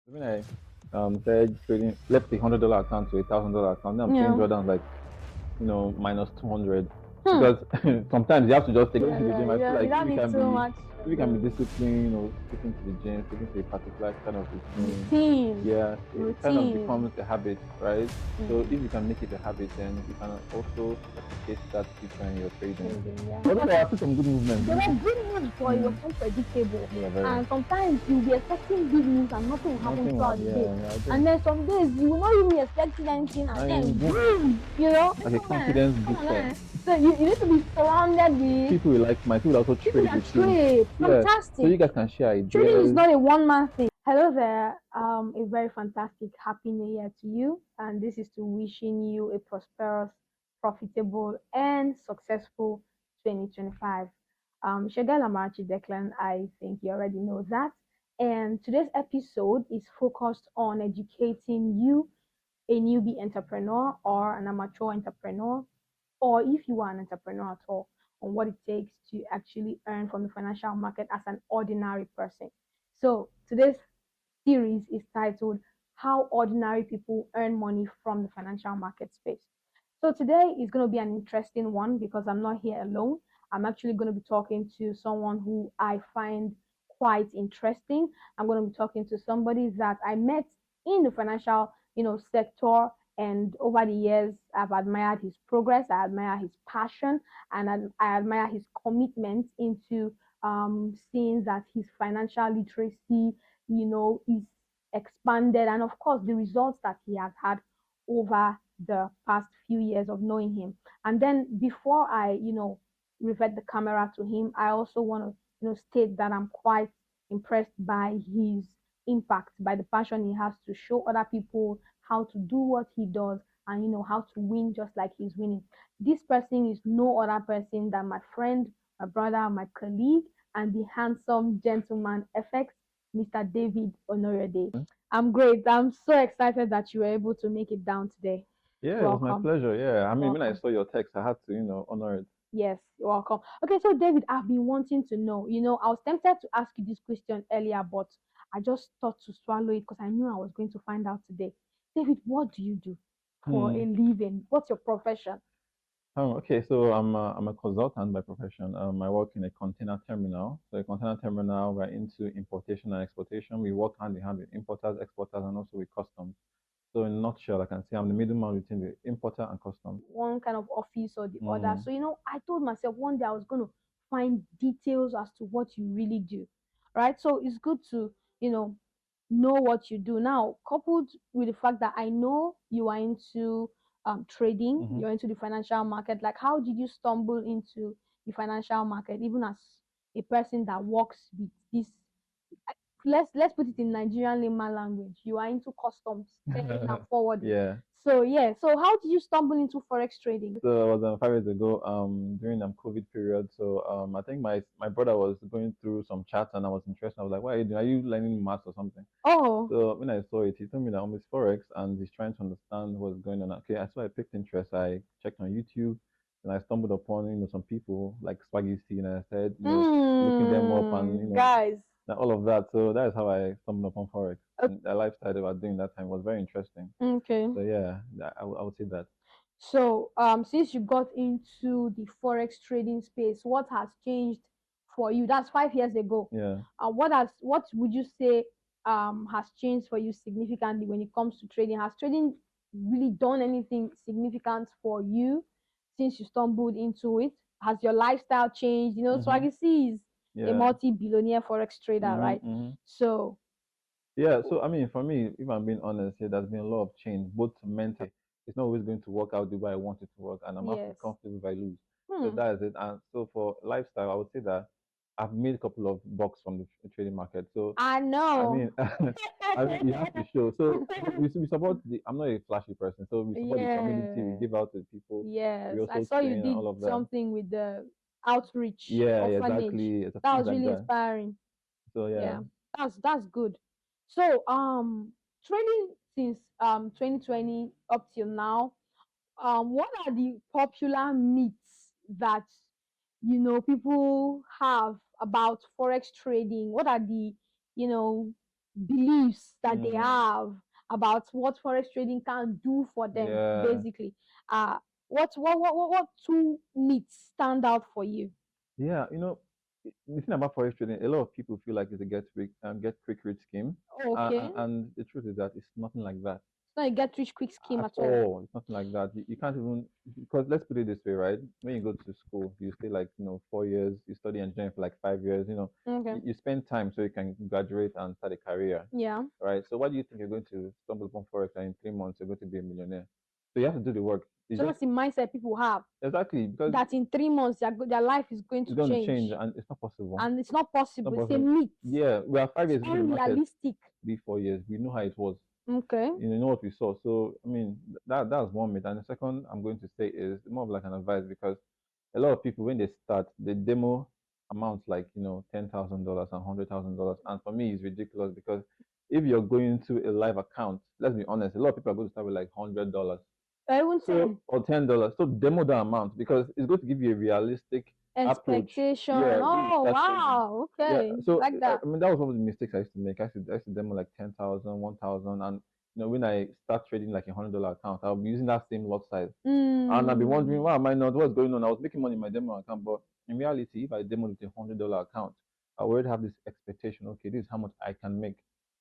When I said trading left $100 account to $1,000 account, now I'm seeing Yeah. drawdowns like minus 200 Hmm. because sometimes you have to just take Yeah, going to the yeah, gym. I feel yeah. You like don't need too much if we can be disciplined, sticking to the gym, sticking to a particular kind of routine, routine. yeah, it kind of Routine. becomes a habit, right? So Mm. if you can make it a habit, then you can also replicate that feature in your trading. Trading, yeah. Although there are still some good movements, They were good moves, but it was mm, unpredictable. yeah, very. And sometimes you'll be expecting big moves and nothing will happen Nothing will throughout happen. the day. Yeah, I agree. And then some days you will not even be expecting anything and then And boom, boom, you know? like a Come on, confidence come on, booster. So you need to be surrounded with People will like my people also people trade that with you. trade. Yeah. So Fantastic. you guys can share Trading is ideas. not a one man thing. Hello there. A very fantastic happy new year to you. And this is to wishing you a prosperous, profitable, and successful 2025. Shagala Amara Declan, I think you already know that. And today's episode is focused on educating you, a newbie entrepreneur or an amateur entrepreneur, or if you are an entrepreneur at all, on what it takes to actually earn from the financial market as an ordinary person. So today's series is titled How Ordinary People Earn Money from the Financial Market Space. So today is going to be an interesting one because I'm not here alone. I'm actually going to be talking to someone who I find quite interesting. I'm going to be talking to somebody that I met in the financial, sector, and over the years I've admired his progress, I admire his passion, and I admire his commitment into seeing that his financial literacy, is expanded, and of course the results that he has had over the past few years of knowing him. And then before I, revert the camera to him, I also want to, state that I'm quite impressed by his impact, by the passion he has to show other people how to do what he does, and how to win just like he's winning. This person is no other person than my friend, my brother, my colleague, and the handsome gentleman FX, Mr. David Honorade. I'm great. I'm so excited that you were able to make it down today. Yeah, it was my Welcome. pleasure. Yeah. I mean, when I Welcome. saw your text, I had to, honor it. Yes, you're welcome. Okay, so David, I've been wanting to know. I was tempted to ask you this question earlier, but I just thought to swallow it because I knew I was going to find out today. David, what do you do for a Hmm. living? What's your profession? Okay, so I'm a consultant by profession. I work in a container terminal. So a container terminal, we're into importation and exportation. We work hand in hand with importers, exporters, and also with customs. So in a nutshell, I can say I'm the middleman between the importer and customs. One kind of office or the other. Mm. So, I told myself one day I was going to find details as to what you really do. Right. So it's good to, know what you do. Now, coupled with the fact that I know you are into trading, Hmm. you're into the financial market. Like, how did you stumble into the financial market, even as a person that works with this? Let's put it in Nigerian layman language. You are into customs, selling and forwarding. Yeah. So yeah. So how did you stumble into forex trading? So it was 5 years ago, during COVID period. So I think my brother was going through some chats and I was interested. I was like, "What are you doing? Are you learning maths or something?" Oh, So when I saw it, he told me that it's forex and he's trying to understand what's going on. Okay, so I picked interest. I checked on YouTube and I stumbled upon some people like Swaggy C and I said looking them up and guys. all of that. So that is how I stumbled upon forex o- and the lifestyle they were doing that time was very interesting. Okay. So yeah, I would say that. So since you got into the forex trading space, what has changed for you? That's 5 years ago. Yeah. What would you say has changed for you significantly when it comes to trading? Has trading really done anything significant for you since you stumbled into it? Has your lifestyle changed? Mm-hmm. Swaggy C is a Yeah. multi-billionaire forex trader, Mm-hmm. right? Mm-hmm. So Yeah. So I mean, for me, if I'm being honest, yeah, there's been a lot of change, both mentally. It's not always going to work out the way I want it to work, and I'm absolutely yes. comfortable if I lose. So Hmm. that is it. And so for lifestyle, I would say that I've made a couple of bucks from the trading market. So I I know. mean, I mean, you have to show. So we support the. I'm not a flashy person, so we support the community. We Yeah. give out to people. We Yes. I also saw you train and did all of that. something with the outreach Yeah, yeah, orphanage. exactly. It's That things was like really that. inspiring. So yeah. Yeah. That's good. So trading since 2020 up till now, what are the popular myths that people have about forex trading? What are the you know beliefs that they have about what forex trading can do for them, Yeah. basically. What two myths stand out for you? Yeah, the thing about forex trading, a lot of people feel like it's a get quick rich scheme, Okay. and the truth is that it's nothing like that It's not a get rich quick scheme at at all. all. It's nothing like that. You can't even, because let's put it this way, right? When you go to school, you stay like 4 years, you study engineering for like 5 years. Okay. You spend time so you can graduate and start a career, Yeah. right? So why do you think you're going to stumble upon forex and in 3 months you're going to be a millionaire? So you have to do the work. It's So that's just the mindset people have, exactly because that in 3 months their life is going it's to going to change change. and it's not possible. And it's not Not possible. It's a possible. myth. Yeah, we are five It's years into the market, unrealistic. 3 4 years. We know how it was. Okay. You know what we saw. So I mean that's one myth. And the second I'm going to say is more of like an advice because a lot of people when they start they demo amounts like $10,000 and $100,000, and for me it's ridiculous because if you're going to a live account, let's be honest, a lot of people are going to start with like $100. Or even So 10. or $10. So demo the amount because it's going to give you a realistic approach. Expectation. Yeah, when you Oh, start trading. wow. Yeah, Okay. so Like that. I mean that was one of the mistakes I used to make. I used to demo like 10,000, 1,000, and when I start trading like $100 account, I'll be using that same lot size, and I'll be wondering Mm. why am I not? What's going on? I was making money in my demo account, but in reality, if I demo with $100 account, I already have this expectation. Okay, this is how much I can make.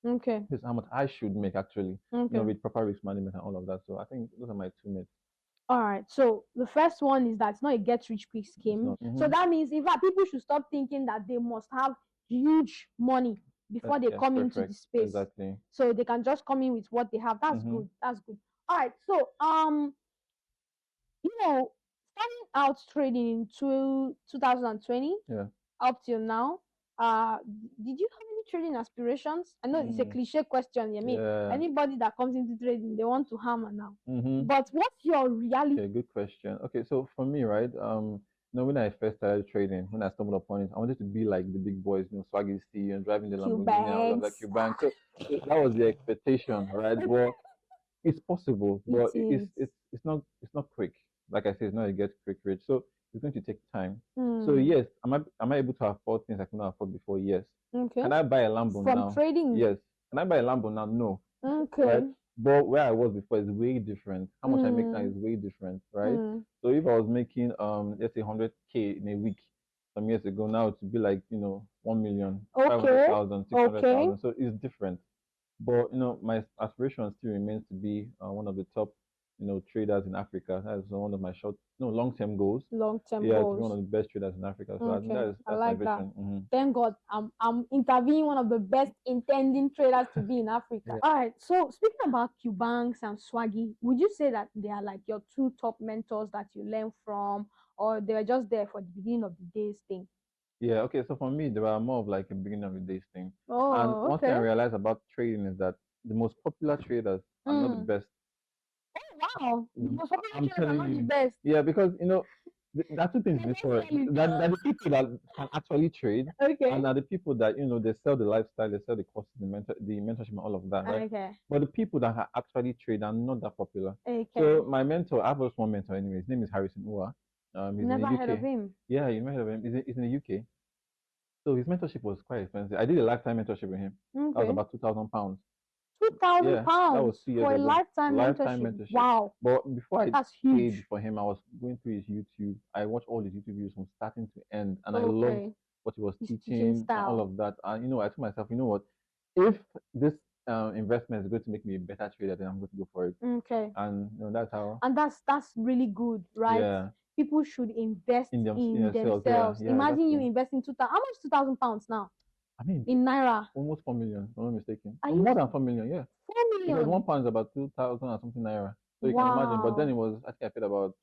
Okay. This is how much I should make actually. Okay. With proper risk management and all of that. So I think those are my two myths. All right. So the first one is that it's not a get rich quick It's scheme. not. So that means, in fact, people should stop thinking that they must have huge money before they Yes, come into the perfect. space. Exactly. So they can just come in with what they have. That's Mm-hmm. good. That's good. All right. So you know, starting out trading in 2020 Yeah. up till now, did you have any trading aspirations? I know it's a Mm, cliche question. I mean, yeah. anybody that comes into trading, they want to hammer now. Mm-hmm. But what's your reality? Okay, good question. Okay, so for me, right, when I first started trading, when I stumbled upon it, I wanted to be like the big boys, Swaggy C and driving the Lamborghini and all of that Banks. Cuban. So that was the expectation, right? But it's possible, It but is. it's not quick. Like I said, it's not a get quick rich. So it's going to take time. So Hmm. yes, am I able to afford things I could not afford before? Yes. Okay. Can I buy a Lambo From now? trading. Yes. Can I buy a Lambo now? No. Right? Okay. But where I was before is way different. How much I make now Hmm. is way different, right? Hmm. So if I was making let's say 100K in a week some years ago, now it would be like 1 million, five hundred Okay. thousand, six hundred Okay. thousand. So it's different. But my aspiration still remains to be one of the top traders in Africa. That's one of my short no long-term goals. Long-term Yeah, to be one of goals. the best traders in Africa. So I think Okay. I that's my like that. vision. Thank God I'm interviewing one of the best intending traders to be in Africa. Yeah. All right. So speaking about Cubanks and Swaggy, would you say that they are like your two top mentors that you learn from, or they were just there for the beginning of the days thing? Yeah, okay. So for me, they were more of like a beginning of the days thing. And Oh, one thing I okay. realized about trading is that the most popular traders are not the Mm. best. Oh, wow. The most popular I'm traders are telling not the you. best. Yeah, because there are two things They're just before it. selling. That the people that can actually trade, Okay. and are the people that they sell the lifestyle, they sell the courses, the mentorship, and all of that, right? Okay. But the people that actually trade are not that popular. Okay. So my mentor, I have just one mentor anyway. His name is Harrison Ua. He's in the Never heard of UK. him. Yeah, you might have heard of him. He's in the UK. So his mentorship was quite expensive. I did a lifetime mentorship with him. That was Okay. about £2,000. Two thousand Yeah, that was pounds 2 years for a ago. lifetime Lifetime mentorship. mentorship. Wow. But before I That's paid huge. for him, I was going through his YouTube. I watched all his YouTube videos from starting to end, and I loved Okay. what he was His teaching teaching and all style. of that. And I told myself, you know what? If this investment is going to make me a better trader, then I'm going to go for it. Okay. And that's how. And that's really good, right? Yeah, People should invest in in yourself. Yeah, themselves. yeah, Imagine you exactly. investing 2,000. How much 2,000 pounds now I mean, in naira? almost 4 million, if I'm not mistaken. Are Or you more than 4 million, yeah. 4 million? Because £1 is about 2,000 or something naira. So you can imagine. But then Wow. it was, I think I paid about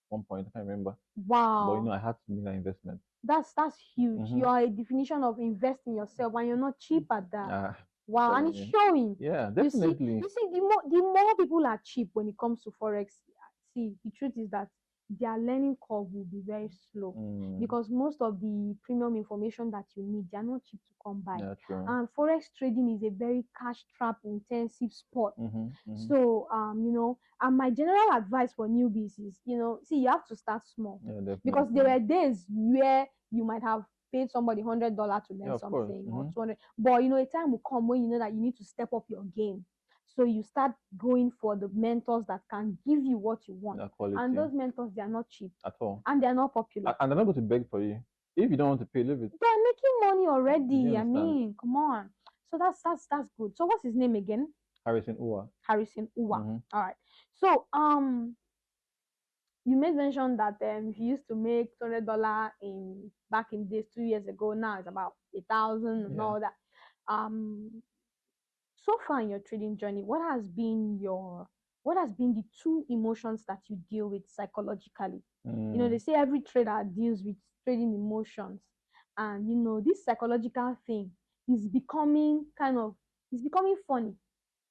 1 point, I can't remember. But Wow. I had to make that investment. That's huge. Mm-hmm. You are a definition of investing yourself, and you're not cheap at that. Wow, and Telling it's you. showing. Yeah, You see, definitely. the more people are cheap when it comes to forex. See, the truth is that their learning curve will be very slow Mm, because most of the premium information that you need, they are not cheap to come by. yeah, true. And forex trading is a very cash trap intensive sport. Mm-hmm, mm-hmm. So, and my general advice for newbies is, see, you have to start small Yeah, because there definitely. were days where you might have paid somebody $100 to learn Yeah, of course. something or 200, but a time will come when you know that you need to step up your game. So you start going for the mentors that can give you what you want. That quality. And those mentors, they are not cheap at all. and they are not popular. And they're not going to beg for you. If you don't want to pay, leave it. They're making money already. I understand? mean, come on. So that's good. So what's his name again? Harrison Uwa. Harrison Uwa. Mhm. All right. So you made mention that he used to make $200 in back in days 2 years ago. Now it's about 1,000 and Yeah. all that. So far in your trading journey, what has been the two emotions that you deal with psychologically? They say every trader deals with trading emotions, and this psychological thing is becoming funny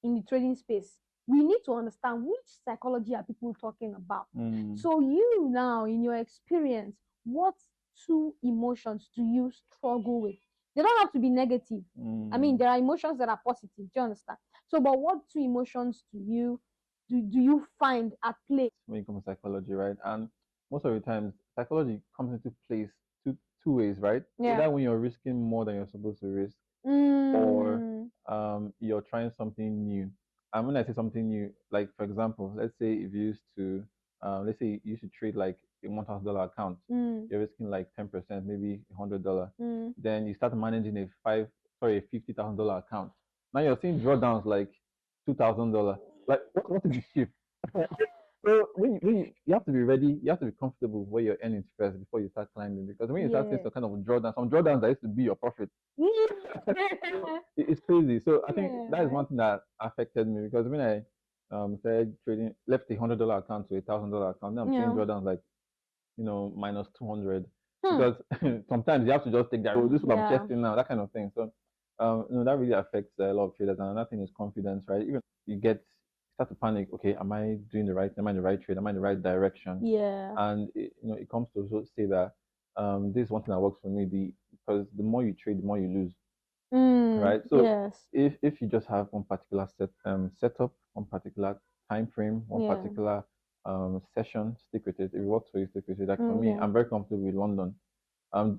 in the trading space. We need to understand which psychology are people talking about. So you now, in your experience, what two emotions do you struggle with? They don't have to be negative. I mean, there are emotions that are positive. Do you understand? So, but what two emotions do you find at play when it comes to psychology, right? And most of the times, psychology comes into place two ways, right? Yeah. Either when you're risking more than you're supposed to risk, or you're trying something new. And when I say something new, like for example, let's say if you used to, let's say you used to trade like a $1,000 account, you're risking like 10%, maybe $100. Then you start managing a $50,000 account. Now you're seeing drawdowns like $2,000. Like what is the shift? So you have to be ready, you have to be comfortable where you're earning first before you start climbing. Because when you start seeing Yeah. some kind of drawdown, some drawdowns that used to be your profit, it's crazy. So I think that is one thing that affected me because when I started trading, left a $100 account to $1,000 account, now I'm seeing drawdowns like minus 200 because sometimes you have to just take that. Oh, this is what I'm testing now, that kind of thing. So that really affects a lot of traders. And another thing is confidence, right? Even you start to panic. Okay, am I doing the right? Am I in the right trade? Am I in the right direction? Yeah. And it comes to also say that this is one thing that works for me. Because the more you trade, the more you lose. Right. So Yes. if you just have one particular setup, one particular time frame, one particular session, stick with it. If it works for you, stick with it. Like for me, I'm very comfortable with London.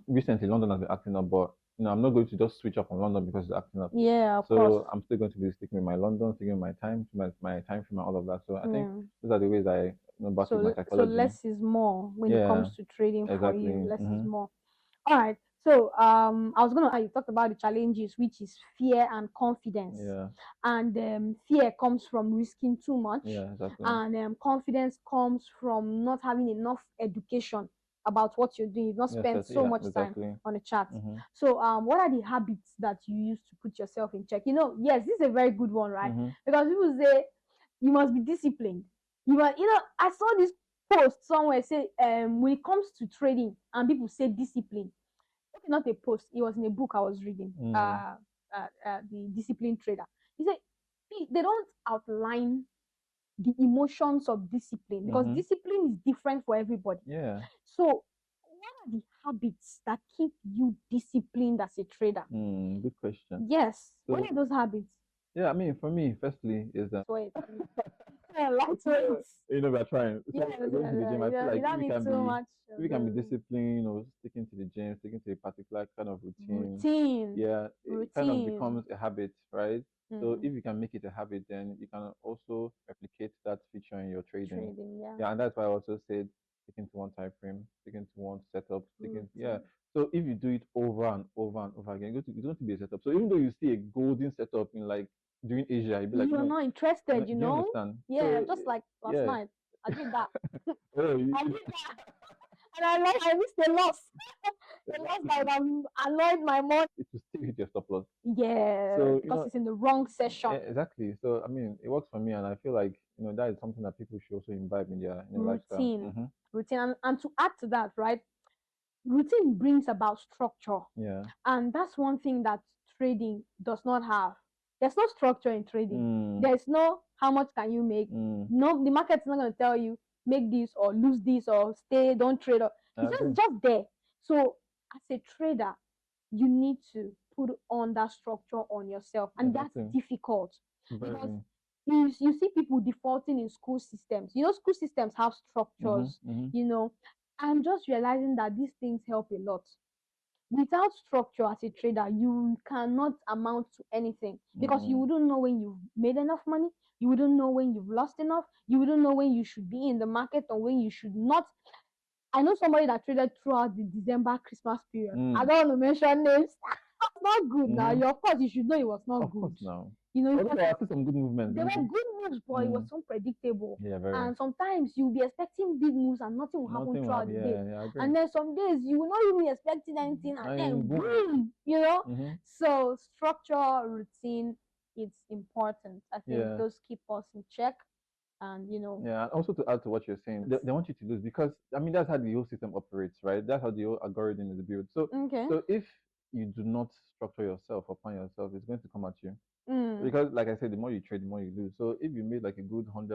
Recently London has been acting up, but I'm not going to just switch up on London because it's acting up. Yeah, of so course. I'm still going to be sticking with my London, sticking with my time, my time frame and all of that. So I think those are the ways I back with my psychology. So less is more when it comes to trading for you. Less is more. All right. So I was gonna you talked about the challenges, which is fear and confidence. Yeah. And fear comes from risking too much. Yeah, exactly. And confidence comes from not having enough education about what you're doing. You've not spent so much time on a chart. So what are the habits that you use to put yourself in check? Yes, this is a very good one, right? Because people say you must be disciplined. I saw this post somewhere say when it comes to trading and people say discipline. Okay, not a post, it was in a book I was reading. The Disciplined Trader. He said they don't outline the emotions of discipline because discipline is different for everybody. Yeah. So what are the habits that keep you disciplined as a trader? Good question. Yes. So, what are those habits? Yeah, I mean, for me, firstly, is that Sweat. we're trying. So Yes, going to the gym, I feel like you don't need too much. we can be disciplined or sticking to the gym, sticking to a particular kind of routine. Routine. Yeah, it kind of becomes a habit, right? So if you can make it a habit, then you can also replicate that feature in your trading. Yeah, and that's why I also said sticking to one time frame, sticking to one setup, yeah. So if you do it over and over and over again, it's going to be a setup. So even though you see a golden setup in like during Asia, you'd be like, you're not interested, do you understand? Yeah, so, just like last night. I did that. I did that. And I missed a loss. A loss that annoyed my mom. It will still hit your stop loss. Yeah, so, because it's in the wrong session. Exactly. So I mean, it works for me, and I feel like that is something that people should also imbibe in their lifestyle. Routine, and to add to that, right? Routine brings about structure. Yeah. And that's one thing that trading does not have. There's no structure in trading. There's no how much can you make. No, the market's not going to tell you make this or lose this or stay, don't trade. It's just there. So as a trader, you need to put on that structure on yourself, and that's difficult because you see people defaulting in school systems. School systems have structures. I'm just realizing that these things help a lot. without structure as a trader, you cannot amount to anything because you wouldn't know when you've made enough money, you wouldn't know when you've lost enough, you wouldn't know when you should be in the market or when you should not. I know somebody that traded throughout the December Christmas period. I don't want to mention names. It's not good now. Of course, you should know it was not Of good. course, now. You know, Although there are some good movements. there were good moves, but it was unpredictable. Yeah, very. And sometimes you'll be expecting big moves and nothing will happen throughout the day. Yeah, I agree. And then some days you will not even be expecting anything, and then boom, you know. So structure, routine, it's important. I think those keep us in check. And yeah, and also to add to what you're saying, they want you to lose because I mean that's how the whole system operates, right? That's how the whole algorithm is built. So so if you do not structure yourself or plan yourself, it's going to come at you. Because like I said, the more you trade, the more you lose. So if you made like a good $100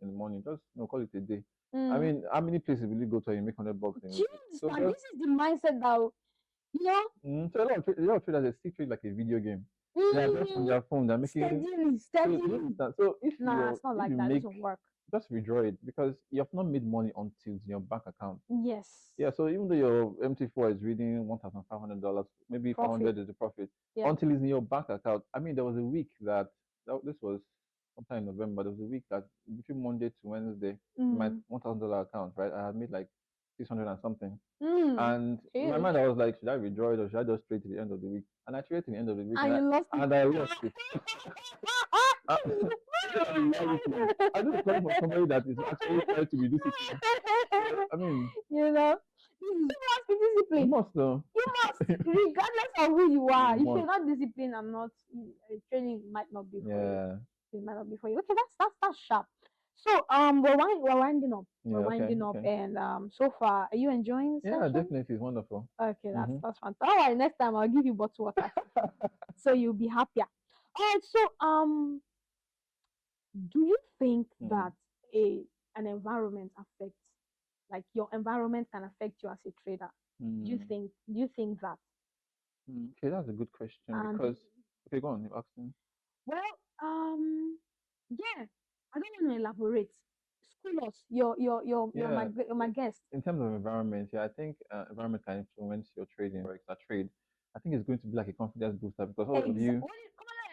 in the morning, just call it a day. I mean, how many places will you go to and you make $100 in a day? So this is the mindset that so a lot of traders they still trade like a video game. They are just on their phone, they're making steadily. So if it's not like that. It doesn't work. Just withdraw it because you have not made money until it's in your bank account. Yes. Yeah, so even though your MT4 is reading $1,500, maybe 400 is the profit until it's in your bank account. I mean, there was a week that this was sometime in November. There was a week that between Monday to Wednesday, my $1,000 account, right? I had made like 600 and something. And in my mind, I was like, should I withdraw it or should I just trade to the end of the week? And I traded to the end of the week, and I lost it. I just come from somebody that is actually trying to be disciplined. I mean, you must be disciplined. You must, though. You must, regardless of who you are. If you're not disciplined, training might not be for you. It might not be for you. Okay, that's sharp. So we're winding up. We're winding up, and so far, are you enjoying the session? Definitely, it's wonderful. Okay, that's fantastic. All right, next time I'll give you bottle water, so you'll be happier. All right, so do you think that an environment affects, like your environment can affect you as a trader? Do you think that? Okay, that's a good question because okay, go on, you're asking. Well, yeah, I don't want to elaborate. School us. You're my guest. In terms of environment, I think environment can influence your trading. Trade, I think it's going to be like a confidence booster because all of you,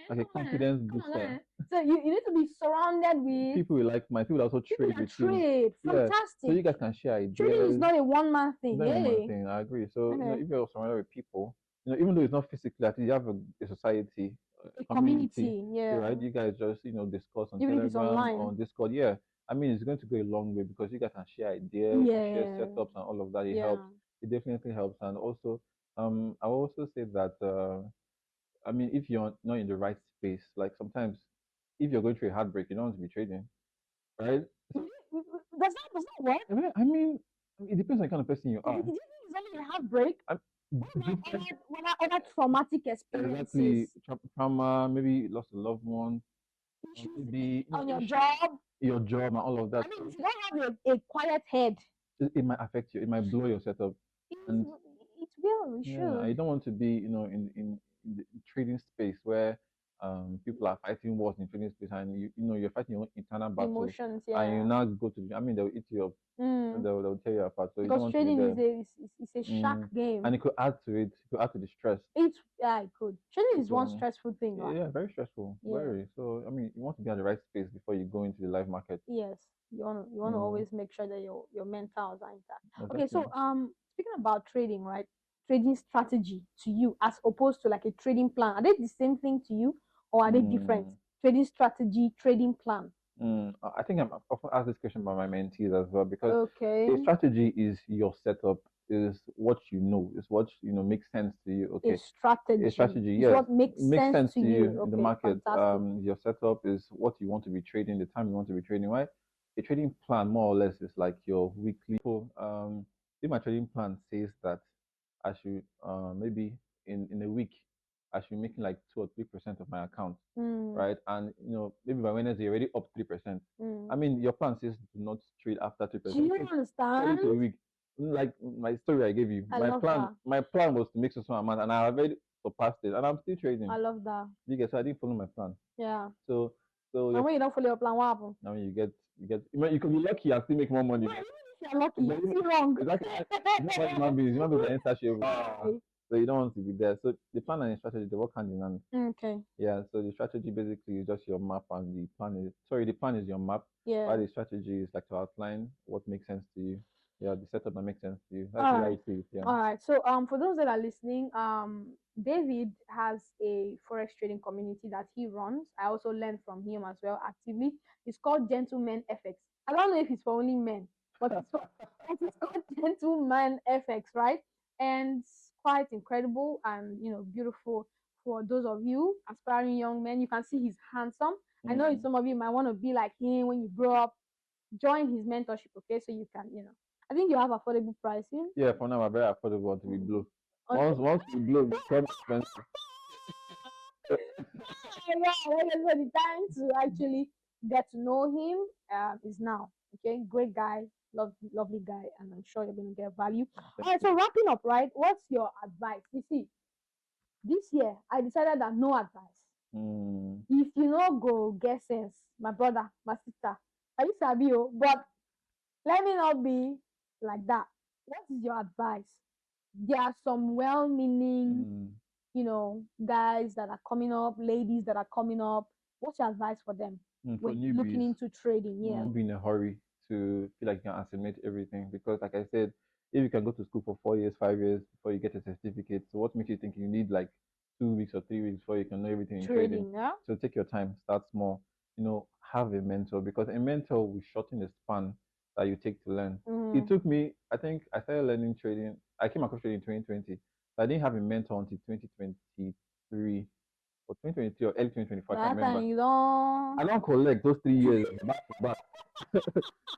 like a confidence booster. So you need to be surrounded with people who like my people also trade with you. Fantastic. So you guys can share ideas. Trading is not a one-man thing. It's not a one-man thing. I agree. So if you're surrounded with people, even though it's not physically, at least you have a society, a community, right? You guys just discuss on Telegram, on Discord. Yeah, I mean it's going to go a long way because you guys can share ideas, share setups, and all of that. It helps. It definitely helps, and also, I will also say that. I mean, if you're not in the right space, like sometimes, if you're going through a heartbreak, you don't want to be trading, right? Does that work? I mean, it depends on the kind of person you are. Do you think it's only a heartbreak? Other traumatic experiences. Exactly, trauma, maybe lost a loved one, maybe on your job, and all of that. I mean, if you don't have a quiet head, it might affect you. It might blow your setup. And it will. It should. You don't want to be, in the trading space where people are fighting wars in trading space, and you're fighting your own internal battles. Emotions, and you now go to. I mean, they'll eat you up. They'll tear you apart. So because trading is a shark game, and it could add to it. It could add to the stress. It could. Trading is one stressful thing, right? Yeah, very stressful. Very. So I mean, you want to be at the right space before you go into the live market. Yes, you want to always make sure that your mentals are intact. Okay, so speaking about trading, right? Trading strategy to you as opposed to like a trading plan, are they the same thing to you or are they different? Trading strategy, trading plan. I think I'm often asked this question by my mentees as well because a strategy is your setup, is what is what makes sense to you. Okay, a strategy, yes, what makes sense to you in the market. Your setup is what you want to be trading, the time you want to be trading. Right? A trading plan, more or less, is like your weekly. If my trading plan says that I should maybe in a week I should be making like 2 or 3% of my account, right? And maybe by Wednesday you're already up 3%. I mean, your plan says do not trade after 3%. Do you understand? A week. Like my story I gave you. My plan was to make some amount, and I have already surpassed it, and I'm still trading. I love that. So I didn't follow my plan. Yeah. So and when you don't follow your plan, what happens? I mean, you can be lucky and still make more money. Well, even if you're lucky, you're still wrong. Exactly. Human beings are insatiable. So you don't want to be there. So the plan and the strategy they work hand in hand. Okay. Yeah. So the strategy basically is just your map, and the plan is the plan is your map. While Yeah. the strategy is like to outline what makes sense to you. Yeah, the setup that makes sense to you. That's All the way I right. see it. Yeah. All right. So for those that are listening, David has a forex trading community that he runs. I also learned from him as well actively. It's called Gentleman FX. I don't know if it's for only men, but it's called Gentleman FX, right? And it's quite incredible and beautiful for those of you aspiring young men. You can see he's handsome. I know Mm. some of you might want to be like him when you grow up. Join his mentorship, okay? So you can, I think you have affordable pricing. Yeah, for now, we're very affordable until we Mm. blow. Once we blow, it becomes expensive. Yeah, so the time to actually get to know him is now. Okay, great guy, lovely guy, and I'm sure you're going to get value. All Thank right, you. so wrapping up, right? What's your advice? You see, this year I decided that no advice. Mm, If you know, go get sense, my brother, my sister. I used to be, but let me not be like that. What is your advice? There are some well meaning, mm. guys that are coming up, ladies that are coming up. What's your advice for them For when looking newbies, into trading? Yeah. don't be in a hurry to feel like you can assimilate everything because, like I said, if you can go to school for 4 years, 5 years before you get a certificate, so what makes you think you need like 2 weeks or 3 weeks before you can know everything in trading? Trading, yeah? So take your time, start small. Have a mentor because a mentor will shorten the span that you take to learn. It Mm, took me, I think, I started learning trading. I came across trading in 2020. So I didn't have a mentor until 2023 or 2023 or early 2024. I can't that time remember. you don't. I don't collect those 3 years back to back.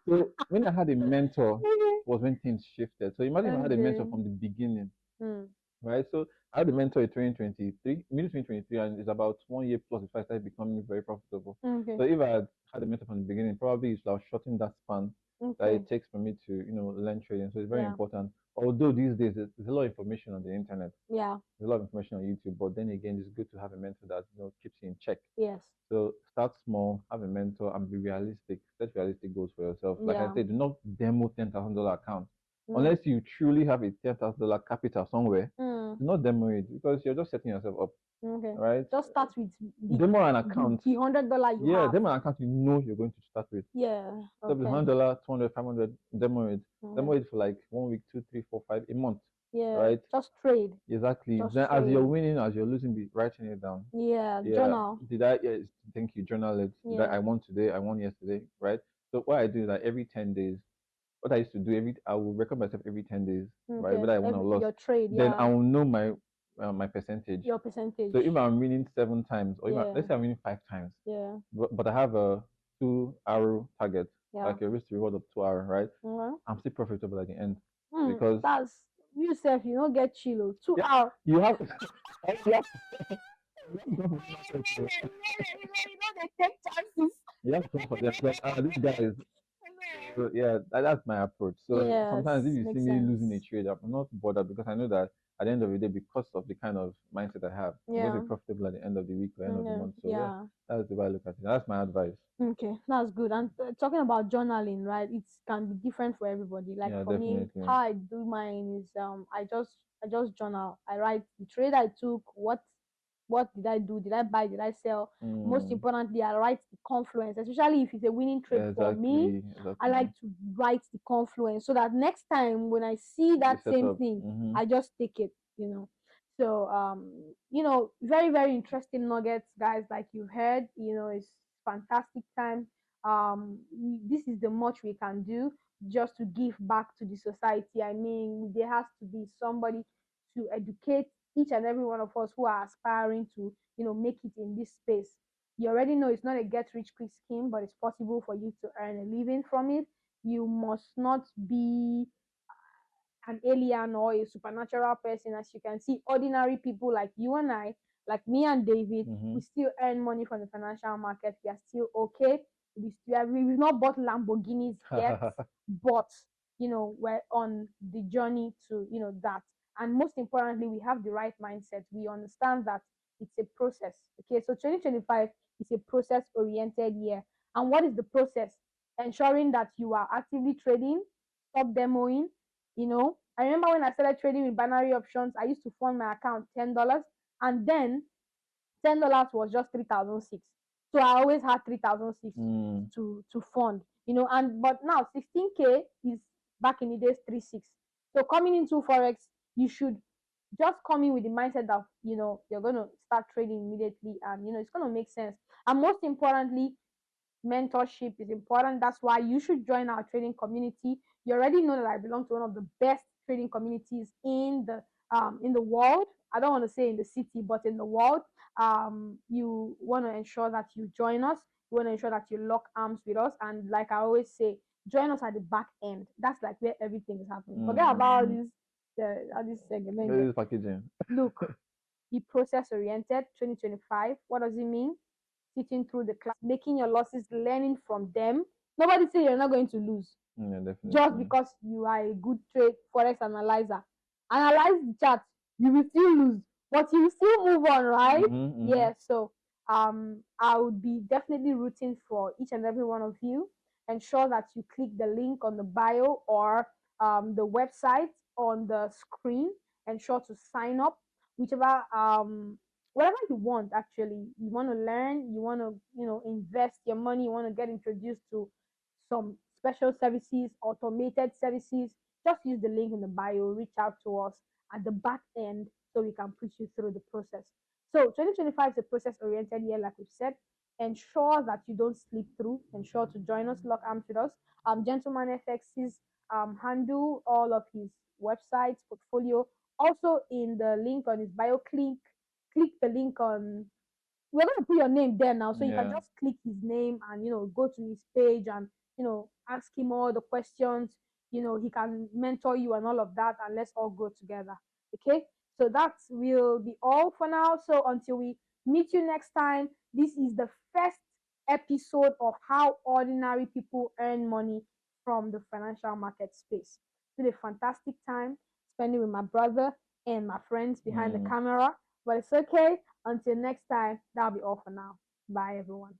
So when I had a mentor was when things shifted. So imagine if I had a mentor Okay. from the beginning, Mm, right? So I had a mentor in 2023, middle 2023, and it's about 1 year plus before I started becoming very profitable. So okay. if I had a mentor from the beginning, probably it's like shortening that span that Okay. it takes for me to, learn trading. So it's very Yeah. important. Although these days there's a lot of information on the internet, Yeah. there's a lot of information on YouTube, but then again, it's good to have a mentor that keeps you in check. Yes. So start small, have a mentor, and be realistic. Set realistic goals for yourself. Like I Yeah. said, do not demo $10,000 account Mm, unless you truly have a $10,000 capital somewhere. mm, Do not demo it because you're just setting yourself up. okay. All right. Just start with the Demo an the, account. the $100 you Yeah, have. demo an account you know you're going to start with. Yeah. So if it's Okay. $100, 200, 500, demo it. Demo Okay. it for like 1 week, two, three, four, five, a month. Yeah. Right. Just trade. Exactly. Just Then as you're trade. winning, as you're losing, be writing it down. Yeah. Yeah. Journal. Did I? Yes. Thank you. Journal it. Did I Yeah. won today? I won yesterday. Right. So what I do is that every 10 days, what I used to do I will record myself every 10 days. Right. Okay. Whether I won or Every lost, your trade. then I Yeah. will know my percentage. Your So if percentage. I'm winning 7 times, or even let's Yeah. say I'm winning 5 times, Yeah. but I have a 2 arrow target, Yeah. like a risk to reward of 2 hour, right? Mm-hmm. I'm still profitable at the end because That's you self. You don't get chilo. Two yeah, hour. you have. You know they take chances. You have to come for them. Because, this guy is. So yeah, that's my approach. So sometimes if Yes, you see makes me losing a sense. trade, I'm not bothered because I know that at the end of the day, because of the kind of mindset I have, I'm going to Yeah. be profitable at the end of the week or end of the Yeah. month. So yeah, Yeah. that's the way I look at it. That's my advice. Okay, that's good. And talking about journaling, right? It can be different for everybody. Like Yeah, for me, definitely. how I do mine is I just journal. I write the trade I took, what did I do? Did I buy? Did I sell? Most Mm, importantly, I write the confluence, especially if it's a winning trade for me. exactly, I exactly. like to write the confluence so that next time when I see The that same setup. thing, Mm-hmm. I just take it. So very, very interesting nuggets, guys, like you heard, it's fantastic time. This is the much we can do just to give back to the society. I mean, there has to be somebody to educate each and every one of us who are aspiring to make it in this space. You already know it's not a get rich quick scheme, but it's possible for you to earn a living from it. You must not be an alien or a supernatural person. As you can see, ordinary people like you and I, like me and David, Mm-hmm. we still earn money from the financial market. We are still okay. We've not bought Lamborghinis yet, but we're on the journey to that. And most importantly, we have the right mindset. We understand that it's a process. Okay, so 2025 is a process oriented year. And what is the process? Ensuring that you are actively trading, stop demoing, you know, I remember when I started trading with binary options, I used to fund my account $10, and then $10 was just 3,006. So I always had 3,006 Mm. to fund, and but now 16K is back in the days 3,600. So coming into Forex, you should just come in with the mindset that you're gonna start trading immediately, and it's gonna make sense. And most importantly, mentorship is important. That's why you should join our trading community. You already know that I belong to one of the best trading communities in the world. I don't want to say in the city, but in the world. You want to ensure that you join us. You want to ensure that you lock arms with us. And like I always say, join us at the back end. That's like where everything is happening. Forget about this segment. This is packaging. Look, be process oriented. 2025. What does it mean? Sitting through the class, making your losses, learning from them. Nobody say you're not going to lose Yeah, just definitely. because you are a good trade forex analyzer. Analyze the chart, you will still lose, but you will still move on, right? Mm-hmm, mm-hmm. Yeah. So I would be definitely rooting for each and every one of you. Ensure that you click the link on the bio or the website on the screen. Ensure to sign up, whichever whatever you want. Actually, you want to learn, you want to invest your money, you want to get introduced to some special services, automated services. Just use the link in the bio, reach out to us at the back end so we can push you through the process. So 2025 is a process oriented year, like we've said. Ensure that you don't sleep through. Ensure to join us, lock arms with us. Gentleman FX's handle, all of his websites, portfolio, also in the link on his bio. Click the link on, we're going to put your name there now, so you can Yeah. just click his name and go to his page and ask him all the questions. He can mentor you and all of that, and let's all grow together. Okay, so that will be all for now. So until we meet you next time, this is the first episode of how ordinary people earn money from the financial market space. It's been a fantastic time spending with my brother and my friends behind the Mm. camera, but it's okay. Until next time, that'll be all for now. Bye, everyone.